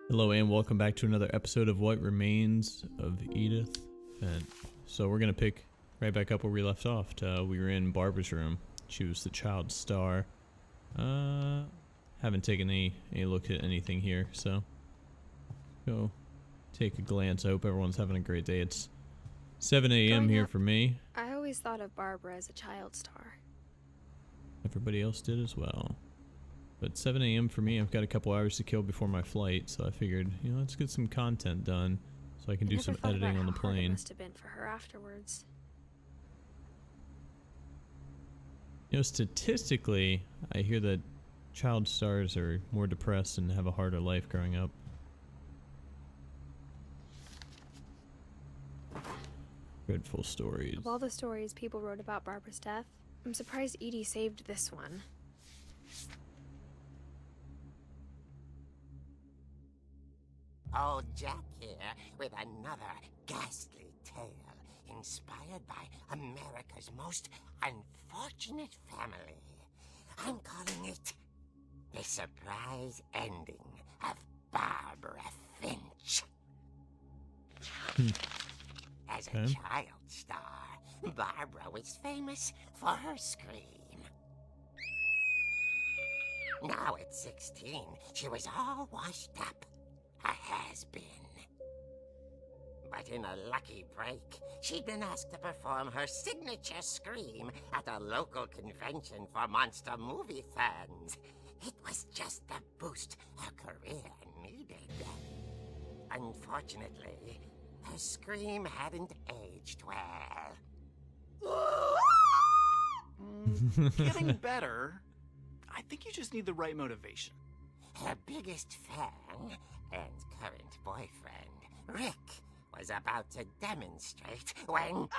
Hello and welcome back to another episode of What Remains of Edith Finch. So we're going to pick right back up where we left off. We were in Barbara's room. She was the child star. Haven't taken a look at anything here, so go take a glance. I hope everyone's having a great day. It's 7 a.m. here for me. I always thought of Barbara as a child star. Everybody else did as well. But 7 a.m. for me, I've got a couple hours to kill before my flight, so I figured, you know, let's get some content done so I can do some editing on the plane. It must have been for her afterwards. You know, statistically, I hear that child stars are more depressed and have a harder life growing up. Dreadful stories. Of all the stories people wrote about Barbara's death, I'm surprised Edie saved this one. Old Jack here with another ghastly tale inspired by America's most unfortunate family. I'm calling it The Surprise Ending of Barbara Finch. As a child star, Barbara was famous for her scream. Now at 16, she was all washed up. A has-been. But in a lucky break, she'd been asked to perform her signature scream at a local convention for monster movie fans. It was just the boost her career needed. Unfortunately, her scream hadn't aged well. Getting better. I think you just need the right motivation. Her biggest fan and current boyfriend, Rick, was about to demonstrate when...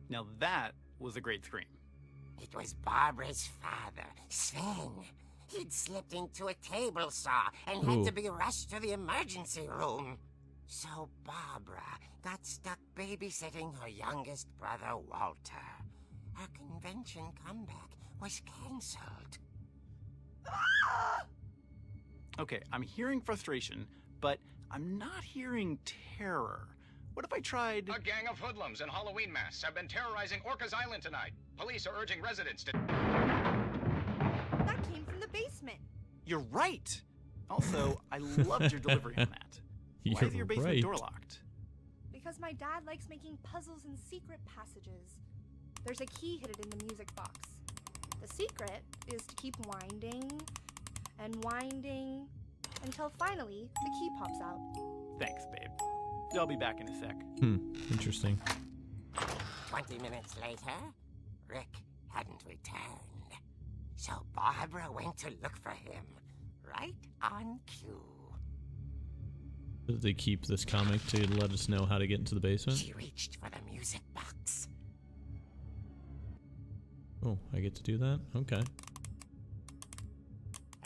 Now that was a great scream. It was Barbara's father, Sven. He'd slipped into a table saw and had to be rushed to the emergency room. So Barbara got stuck babysitting her youngest brother, Walter. Her convention comeback was cancelled. Okay, I'm hearing frustration, but I'm not hearing terror. What if I tried... A gang of hoodlums in Halloween masks have been terrorizing Orcas Island tonight. Police are urging residents to... That came from the basement. You're right! Also, I loved your delivery on that. Why is your basement door locked? Because my dad likes making puzzles and secret passages. There's a key hidden in the music box. The secret is to keep winding and winding until finally the key pops out. Thanks, babe. I'll be back in a sec. Interesting. 20 minutes later, Rick hadn't returned. So Barbara went to look for him, right on cue. Did they keep this comic to let us know how to get into the basement? She reached for the music box. Oh, I get to do that? Okay.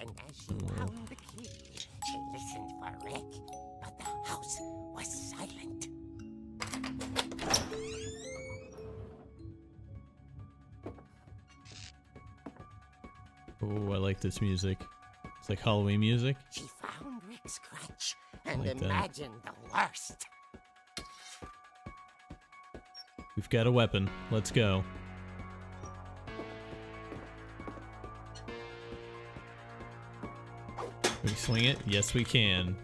And as she found the key, she listened for Rick, but the house was silent. Oh, I like this music. It's like Halloween music. She found Rick's crutch and like imagined the worst. We've got a weapon. Let's go. Can we swing it? Yes, we can.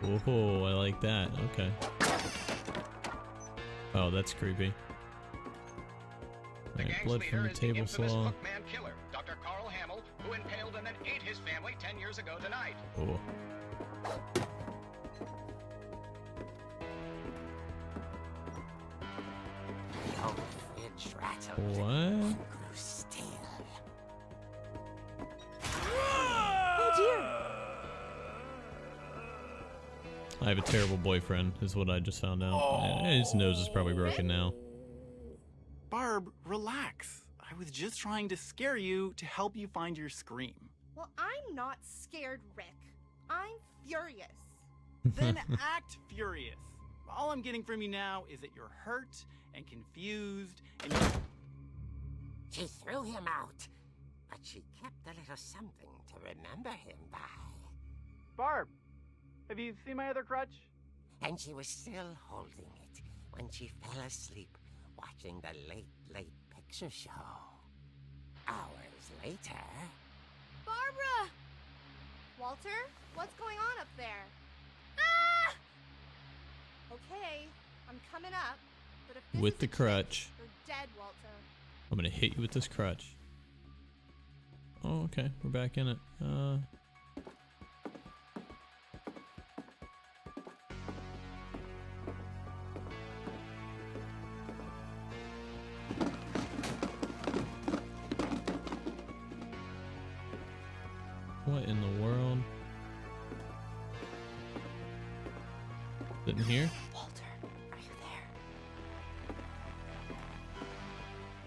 Oh, I like that. Okay. Oh, that's creepy. The Right, gang's blood leader from the is the table infamous saw. Hookman killer, Dr. Carl Hamill, who impaled and then ate his family 10 years ago tonight. Oh. The old fridge rattled What? and grew still. Oh dear! I have a terrible boyfriend, is what I just found out. His nose is probably broken now. Barb, relax. I was just trying to scare you to help you find your scream. Well, I'm not scared, Rick. I'm furious. Then act furious. All I'm getting from you now is that you're hurt and confused and She threw him out, but but she kept a little something to remember him by. Barb, have you seen my other crutch? And she was still holding it when she fell asleep watching the late picture show. Hours later... Barbara! Walter, what's going on up there? Ah! Okay, I'm coming up, but if this With is the a trick, crutch. you're dead, Walter. I'm gonna hit you with this crutch. Oh, okay. We're back in it. What in the world? Sitting here? Walter, are you there?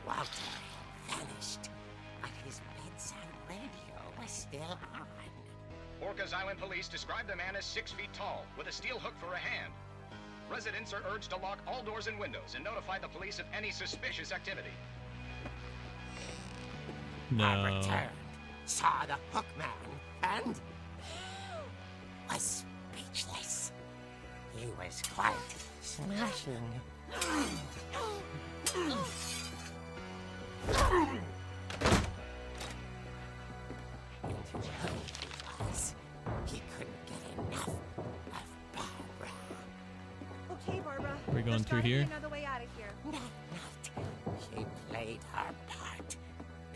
Walter had vanished, but his bedside radio was still on. Orcas Island police describe the man as 6 feet tall, with a steel hook for a hand. Residents are urged to lock all doors and windows and notify the police of any suspicious activity. I No. returned, saw the hook man, and was speechless. He was quite smashing. And who he was, he couldn't get enough of Barbara. Okay, Barbara. We're going There's through gotta be here? another way out of here. Not. She played her part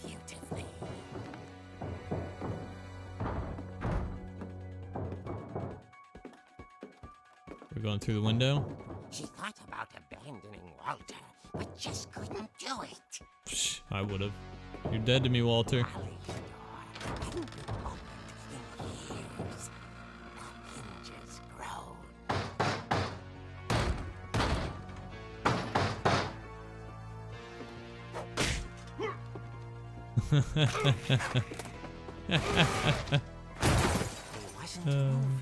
beautifully. We're going through the window. She thought about abandoning Walter, but just couldn't do it. Psh, I would have. You're dead to me, Walter. Alley's door hadn't been opened in years. The hinges groan. He wasn't moving,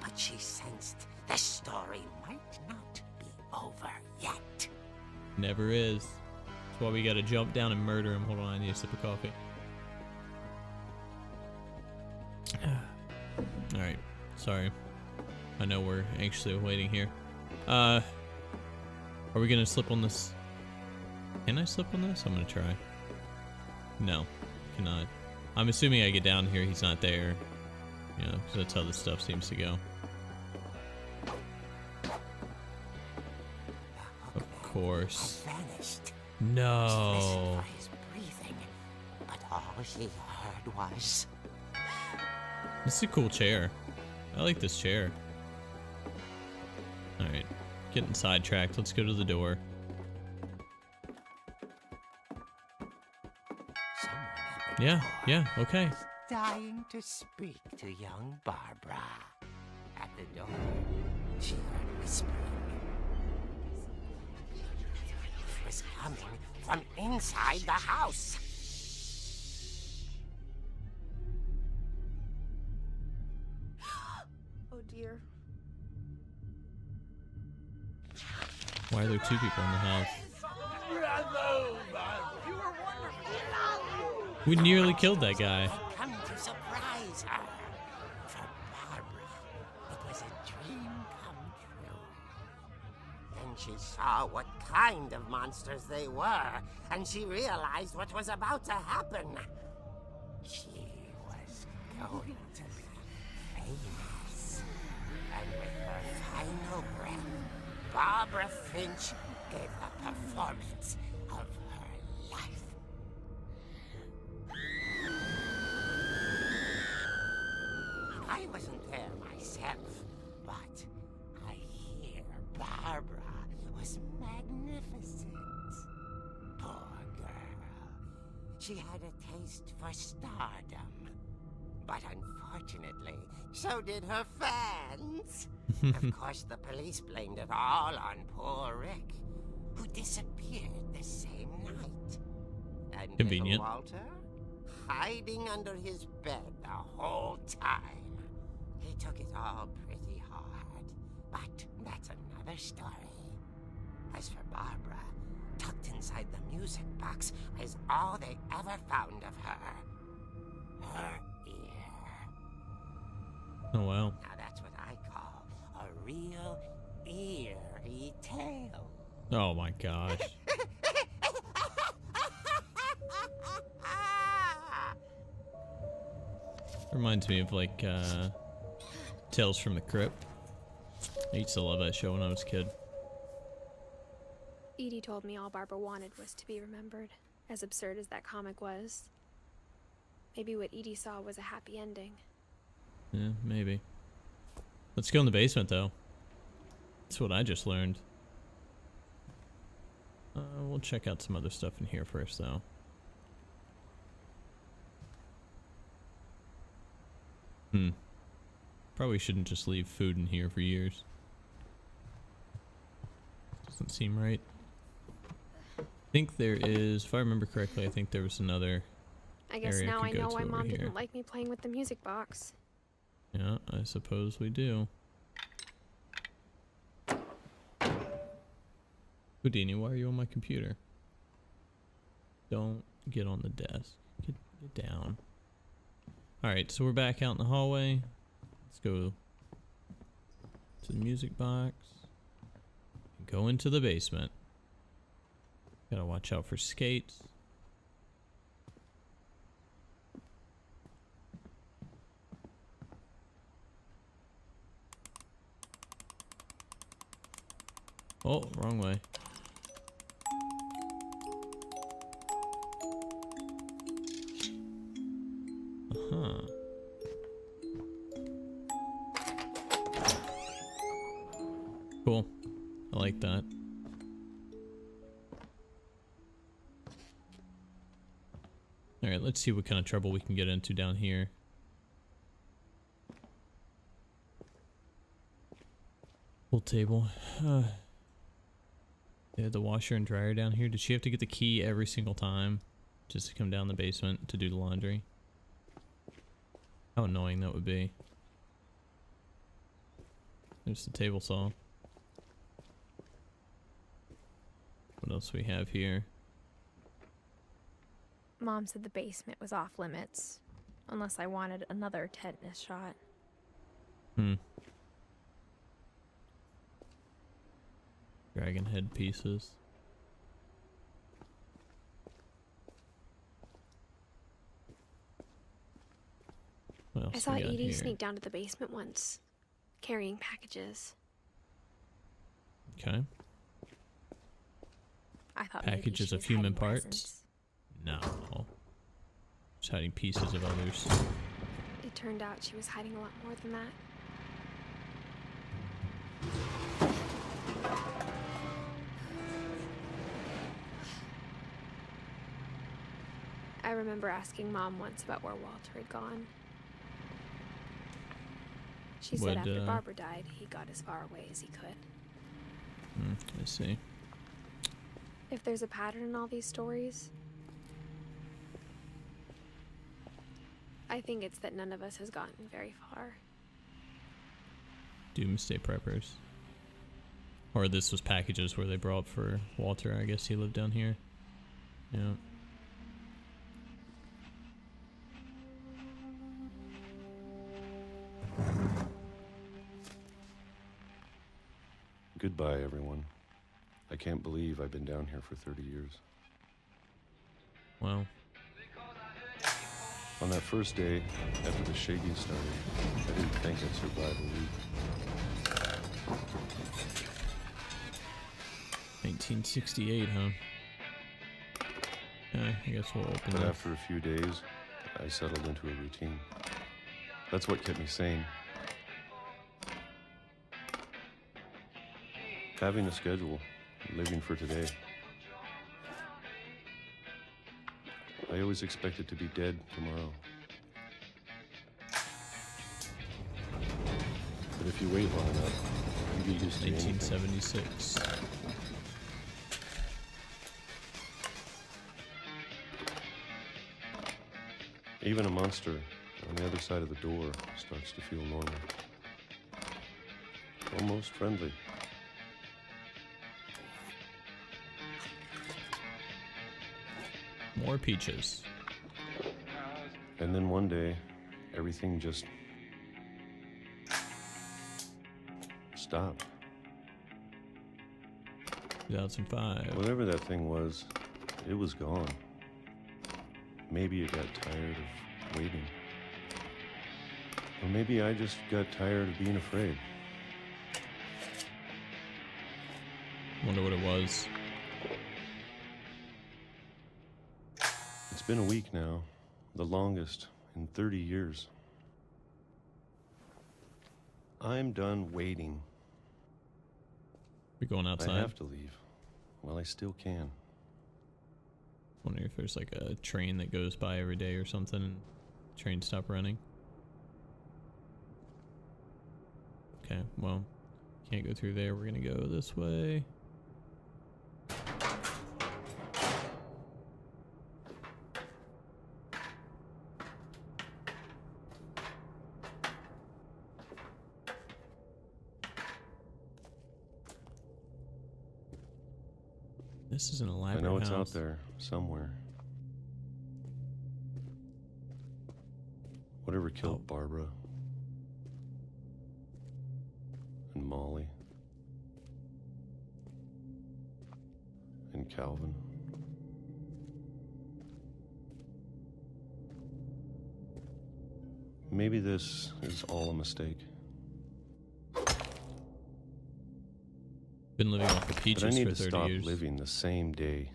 but she sensed the story might not be over yet. Never is. That's why we gotta jump down and murder him. Hold on, I need a sip of coffee. Alright, sorry. I know we're anxiously waiting here. Are we gonna slip on this? Can I slip on this? I'm gonna try. No, cannot. I'm assuming I get down here, he's not there. You know, 'cause that's how this stuff seems to go. Of course. Had vanished. No. She listened for his breathing, but all she heard was... This is a cool chair. I like this chair. Alright. Getting sidetracked. Let's go to the door. Someone at the Yeah, door yeah, okay. was dying to speak to young Barbara. At the door, she heard whispering. It was coming from inside the house. Oh dear. Why are there two people in the house? We nearly killed that guy. Had come to surprise her. For Barbara, it was a dream come true. Then she saw what kind of monsters they were, and she realized what was about to happen. She was going to be famous. And with her final breath, Barbara Finch gave the performance of her life. I wasn't there myself, but I hear Barbara was magnificent. Poor girl. She had a taste for stardom. But unfortunately, so did her fans. Of course, the police blamed it all on poor Rick, who disappeared the same night. And Convenient. little Walter, hiding under his bed the whole time. He took it all pretty hard, but that's another story. As for Barbara, tucked inside the music music box was all they ever found of her. Her ear. Oh, wow. Now that's what I call a real eerie tale. Oh my gosh. Reminds me of like Tales from the Crypt. I used to love that show when I was a kid. Edie told me all Barbara wanted was to be remembered, as absurd as that comic was. Maybe what Edie saw was a happy ending. Yeah, maybe. Let's go in the basement though. That's what I just learned. We'll check out some other stuff in here first though. Probably shouldn't just leave food in here for years. Doesn't seem right. I think there is, if I remember correctly, I think there was another I guess area now I could go know to why over Mom here. didn't like me playing with the music box. Yeah, I suppose we do. Houdini, why are you on my computer? Don't get on the desk. Get down. Alright, so we're back out in the hallway. Let's go to the music box. Go into the basement. Gotta watch out for skates. Oh, wrong way. Uh-huh. Cool. I like that. Alright, let's see what kind of trouble we can get into down here. Pool table. They had the washer and dryer down here. Did she have to get the key every single time just to come down the basement to do the laundry? How annoying that would be. There's the table saw. What else we have here? Mom said the basement was off limits, unless I wanted another tetanus shot. Dragon head pieces. What else I saw we got Edie here? sneak down to the basement once, carrying packages. Okay. I thought Packages maybe of she was human hiding parts? presents. No. Just hiding pieces of others. It turned out she was hiding a lot more than that. I remember asking Mom once about where Walter had gone. She said after Barbara died, he got as far away as he could. I see. If there's a pattern in all these stories, I think it's that none of us has gotten very far. Doomsday preppers. Or this was packages where they brought for Walter. I guess he lived down here. Yeah. Goodbye, everyone. I can't believe I've been down here for 30 years. Wow. On that first day, after the shaking started, I didn't think I'd survive a week. 1968, huh? I guess we'll open But that. after a few days, I settled into a routine. That's what kept me sane. Having a schedule, living for today. I always expected to be dead tomorrow. But if you wait long enough, you get used to anything. 1976. Even a monster on the other side of the door starts to feel normal. Almost friendly. More peaches. And then one day, everything just stopped. 2005. Whatever that thing was, it was gone. Maybe it got tired of waiting. Or maybe I just got tired of being afraid. Wonder what it was. It's been a week now, the longest in 30 years. I'm done waiting. We going outside? I have to leave. Well, I still can. Wonder if there's like a train that goes by every day or something and trains stop running. Okay, well, can't go through there. We're gonna go this way. This is an I elaborate know it's house. out there somewhere. Whatever killed Barbara and Molly and Calvin. Maybe this is all a mistake. Been living off the But I peaches need for to 30 stop years. living the same day.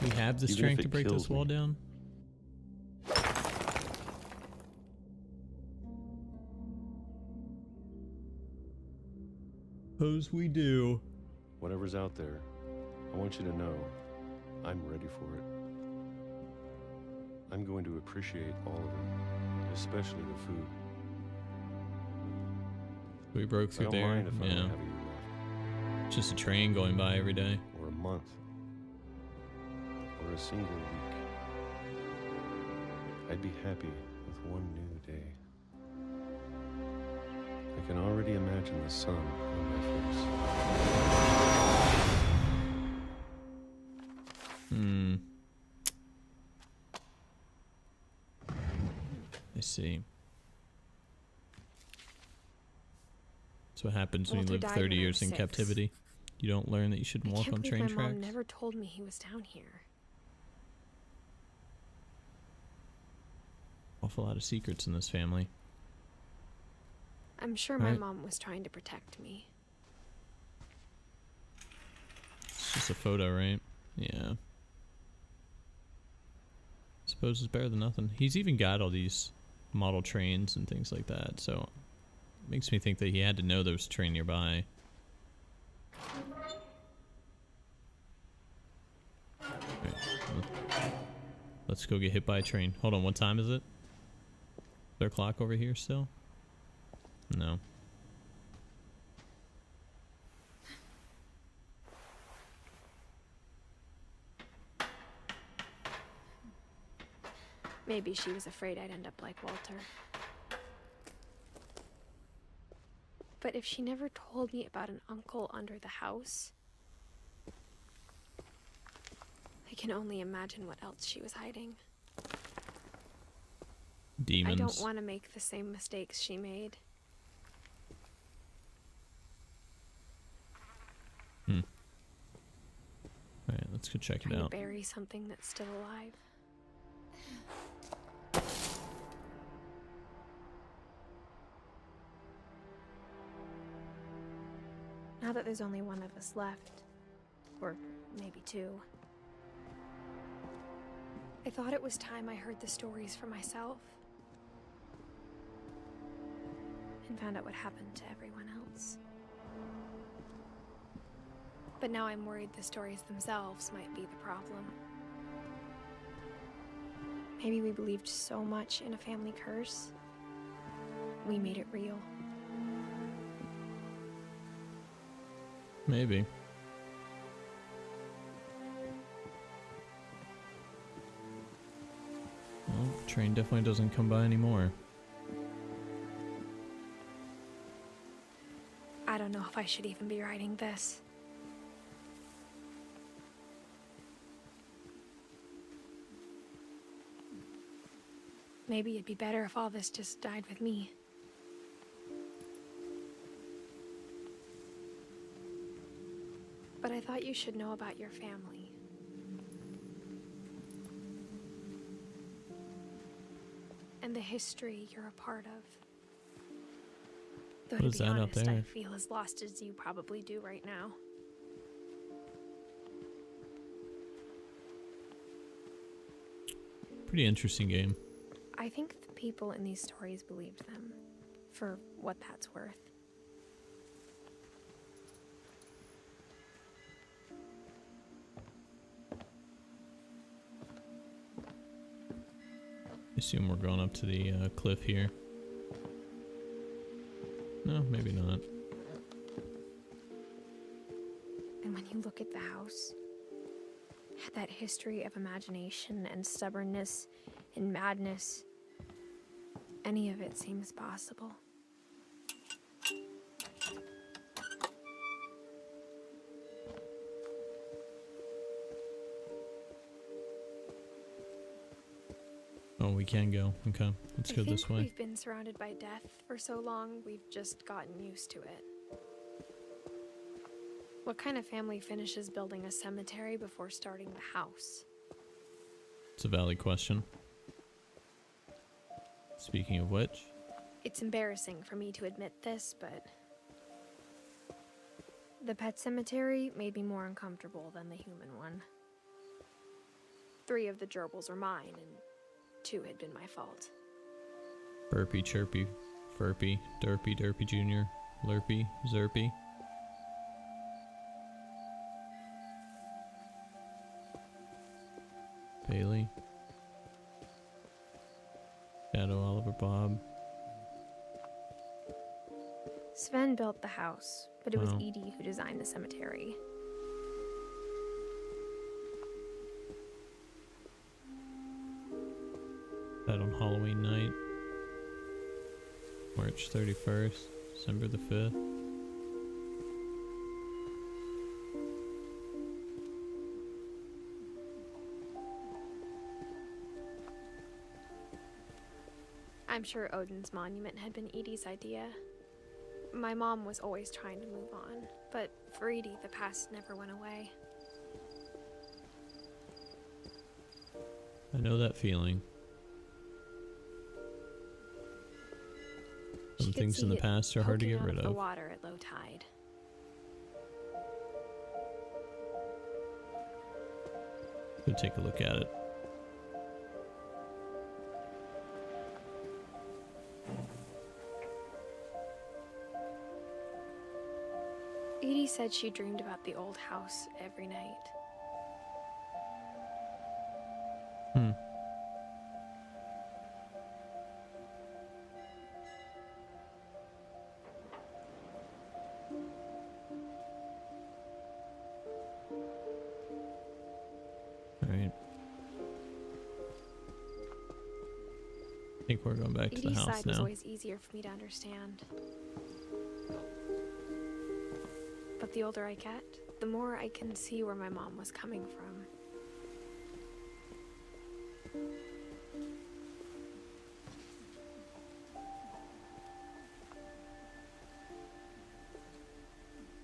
We have the even if strength it to break kills this wall me. down. Suppose we do. Whatever's out there, I want you to know I'm ready for it. I'm going to appreciate all of it, especially the food. We broke I through don't there. mind if I Yeah. don't have a year left, Just a train going by every day. or a month, or a single week. I'd be happy with one new day. I can already imagine the sun on my face. I see. That's what happens when you Walter live died 30 when I years was in 6. captivity. You don't learn that you shouldn't I walk can't on believe train my tracks. mom never told me he was down here. Awful lot of secrets in this family. I'm sure my Right. mom was trying to protect me. It's just a photo, right? Yeah. Suppose it's better than nothing. He's even got all these model trains and things like that, so it makes me think that he had to know there was a train nearby. Right, let's go get hit by a train. Hold on, what time is it? Is there a clock over here still? No. Maybe she was afraid I'd end up like Walter. But if she never told me about an uncle under the house, I can only imagine what else she was hiding. Demons. I don't want to make the same mistakes she made. Alright, let's go check it Trying to out. bury something that's still alive. Now that there's only one of us left, or maybe two, I thought it was time I heard the stories for myself and found out what happened to everyone else. But now I'm worried the stories themselves might be the problem. Maybe we believed so much in a family curse, we made it real. Maybe. Well, train definitely doesn't come by anymore. I don't know if I should even be writing this. Maybe it'd be better if all this just died with me. But I thought you should know about your family. And the history you're a part of. Though What is to be that up honest, there? I feel as lost as you probably do right now. Pretty interesting game. I think the people in these stories believed them, for what that's worth. I assume we're going up to the cliff here. No, maybe not. And when you look at the house, that history of imagination and stubbornness and madness, any of it seems possible. Oh, we can go. Okay, let's go this way. We've been surrounded by death for so long, we've just gotten used to it. What kind of family finishes building a cemetery before starting the house? It's a valid question. Speaking of which, It's embarrassing for me to admit this, but the pet cemetery made me more uncomfortable than the human one. 3 of the gerbils were mine, and 2 had been my fault. Burpy, Chirpy, Furpy, Derpy, Derpy Jr., Lurpy, Zerpy. Bailey. Shadow Oliver Bob. Sven built the house, but it was Wow. Edie who designed the cemetery. That on Halloween night. March 31st, December the 5th. I'm sure Odin's monument had been Edie's idea. My mom was always trying to move on, but for Edie, the past never went away. I know that feeling. She Some could things in see the it past are hard to poking get out rid the of. water at low tide. Go take a look at it. Edie said she dreamed about the old house every night. Hmm. Alright. I think we're going back to the Edie's house side was now. always easier for me to understand. But the older I get, the more I can see where my mom was coming from.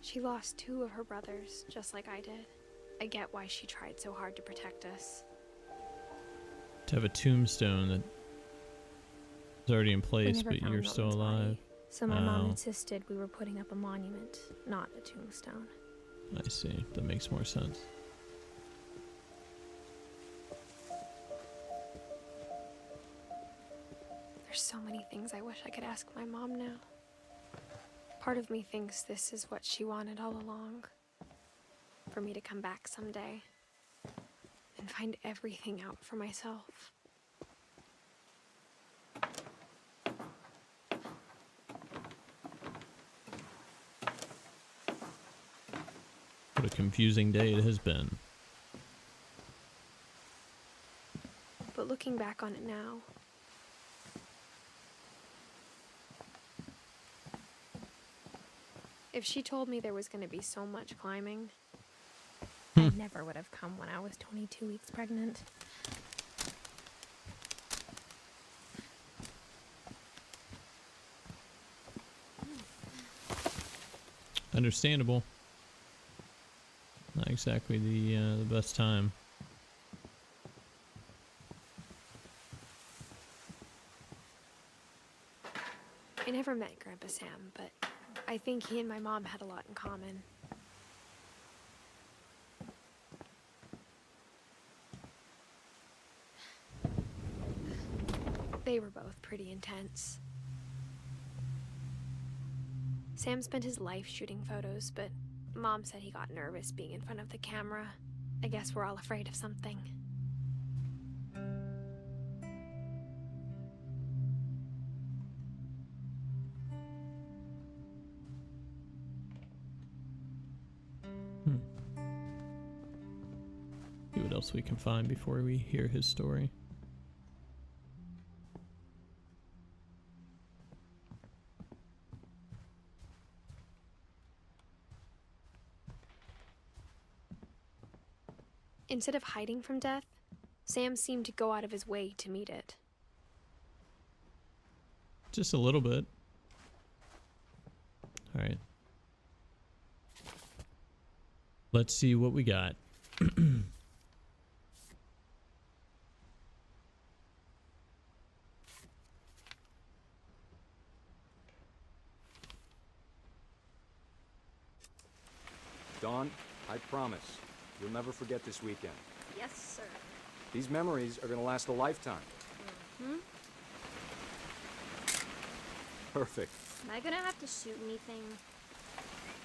She lost 2 of her brothers, just like I did. I get why she tried so hard to protect us. To have a tombstone that is already in We place, never but found you're still Milton's alive. body, so my mom Wow. insisted we were putting up a monument, not a tombstone. I see. That makes more sense. There's so many things I wish I could ask my mom now. Part of me thinks this is what she wanted all along. For me to come back someday and find everything out for myself. What a confusing day it has been. But looking back on it now, if she told me there was going to be so much climbing, I never would have come when I was 22 weeks pregnant. Understandable. Not exactly the best time. I never met Grandpa Sam, but I think he and my mom had a lot in common. They were both pretty intense. Sam spent his life shooting photos, but Mom said he got nervous being in front of the camera. I guess we're all afraid of something. See what else we can find before we hear his story. Instead of hiding from death, Sam seemed to go out of his way to meet it. Just a little bit. All right. Let's see what we got. Dawn, I promise, you'll never forget this weekend. Yes, sir. These memories are gonna last a lifetime. Hmm? Perfect. Am I gonna have to shoot anything?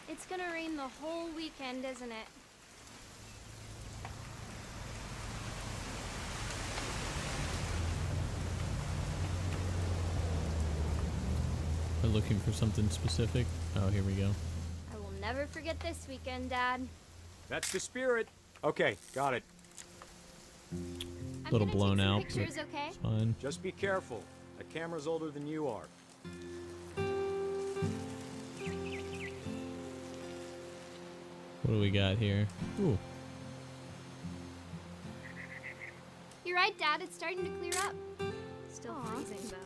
It's gonna rain the whole weekend, isn't it? We're looking for something specific. Oh, here we go. I will never forget this weekend, Dad. That's the spirit. Okay, got it. I'm Little gonna blown take some out, but pictures, okay? it's fine. Just be careful. The camera's older than you are. What do we got here? Ooh, You're right, Dad. It's starting to clear up. Still Aw. freezing, though.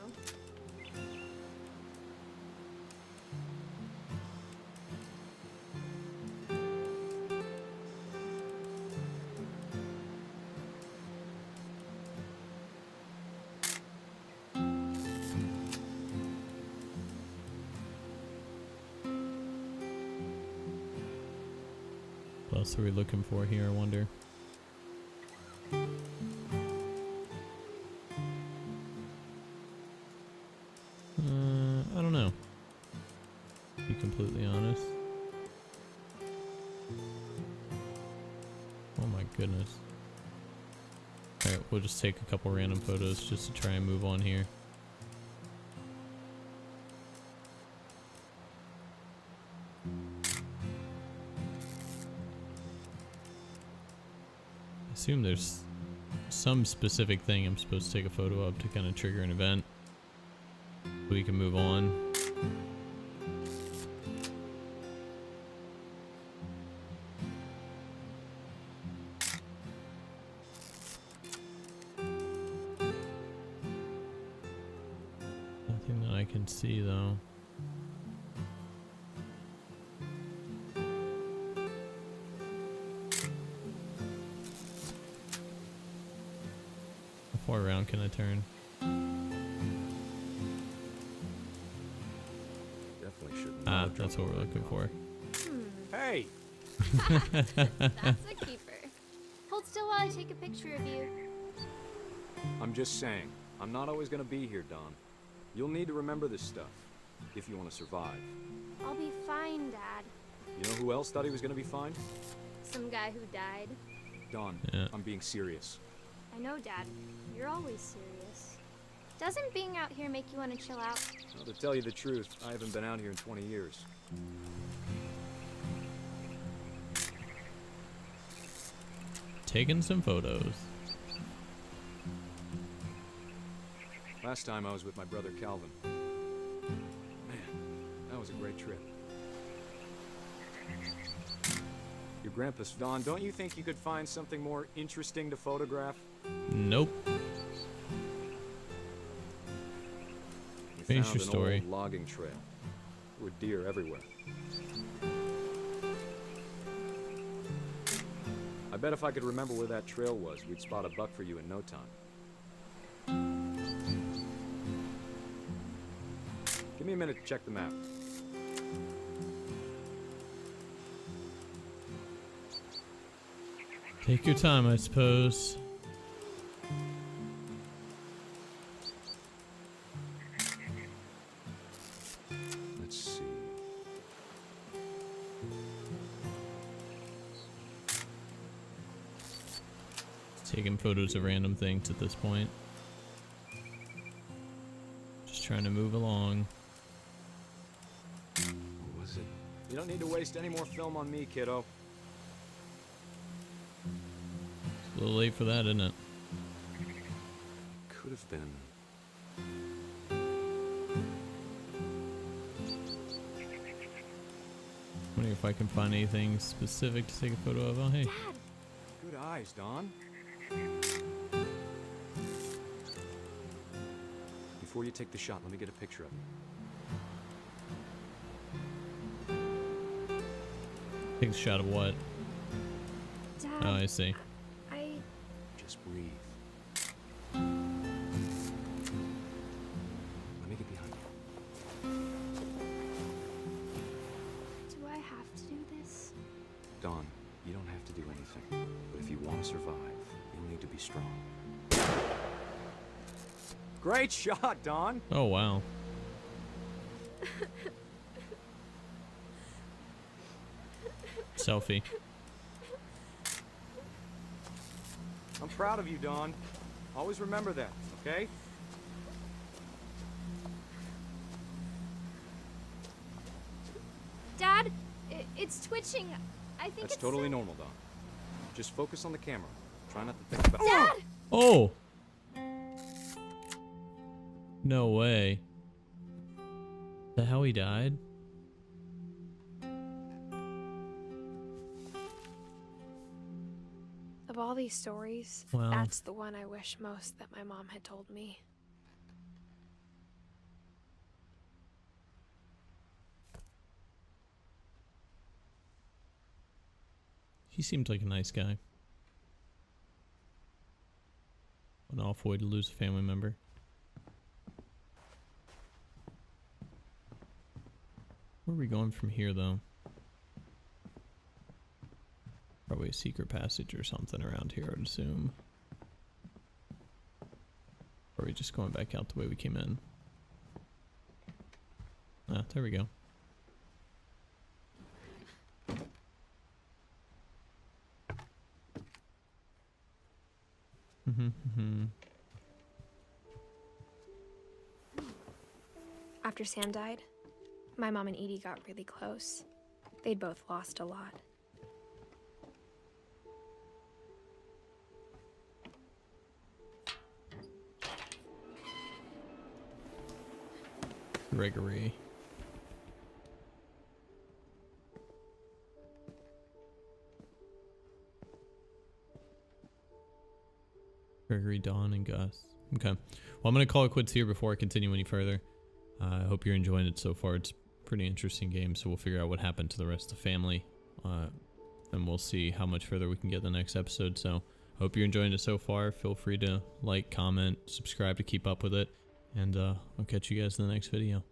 what else are we looking for here, I wonder? I don't know. To be completely honest. Oh my goodness. Alright, we'll just take a couple random photos just to try and move on here. I assume there's some specific thing I'm supposed to take a photo of to kind of trigger an event. We can move on. Nothing that I can see though. How far around can I turn? Definitely shouldn't. Ah, that's what we're looking for. Hey! That's a keeper. Hold still while I take a picture of you. I'm just saying, I'm not always gonna be here, Dawn. You'll need to remember this stuff, if you want to survive. I'll be fine, Dad. You know who else thought he was gonna be fine? Some guy who died. Dawn, Yeah. I'm being serious. I know, Dad. You're always serious. Doesn't being out here make you want to chill out? Well, to tell you the truth, I haven't been out here in 20 years. Taking some photos. Last time I was with my brother Calvin. Man, that was a great trip. Your grandpa's Dawn, don't you think you could find something more interesting to photograph? Nope. We Finish found your story. an old logging trail. There were deer everywhere. bet if I could remember where that trail was, we'd spot a buck for you in no time. Give me a minute to check the map. Take your time, I suppose. Let's see. Taking photos of random things at this point. Just trying to move along. What was it? You don't need to waste any more film on me, kiddo. It's a little late for that, isn't it? Could have been. Wondering if I can find anything specific to take a photo of. Oh, hey. Dad! Good eyes, Don. Before you take the shot, let me get a picture of you. Take a shot of what? Dad, Oh, I see. Just breathe. Let me get behind you. Do I have to do this? Don, you don't have to do anything. But if you want to survive, you'll need to be strong. Great shot, Don! Oh, wow. Selfie. I'm proud of you, Don. Always remember that, okay? Dad, it's twitching. I think That's it's totally so- normal, Don. Just focus on the camera. Try not to think about Dad! Oh! No way. Is that how he died? Of all these stories, Wow. that's the one I wish most that my mom had told me. He seemed like a nice guy. An awful way to lose a family member. Where are we going from here, though? Probably a secret passage or something around here, I'd assume. Or are we just going back out the way we came in? Ah, there we go. After Sam died, my mom and Edie got really close. They'd both lost a lot. Gregory. Gregory, Dawn, and Gus. Okay. Well, I'm going to call it quits here before I continue any further. I hope you're enjoying it so far. It's a pretty interesting game, so we'll figure out what happened to the rest of the family. And we'll see how much further we can get in the next episode. So, hope you're enjoying it so far. Feel free to like, comment, subscribe to keep up with it. And I'll catch you guys in the next video.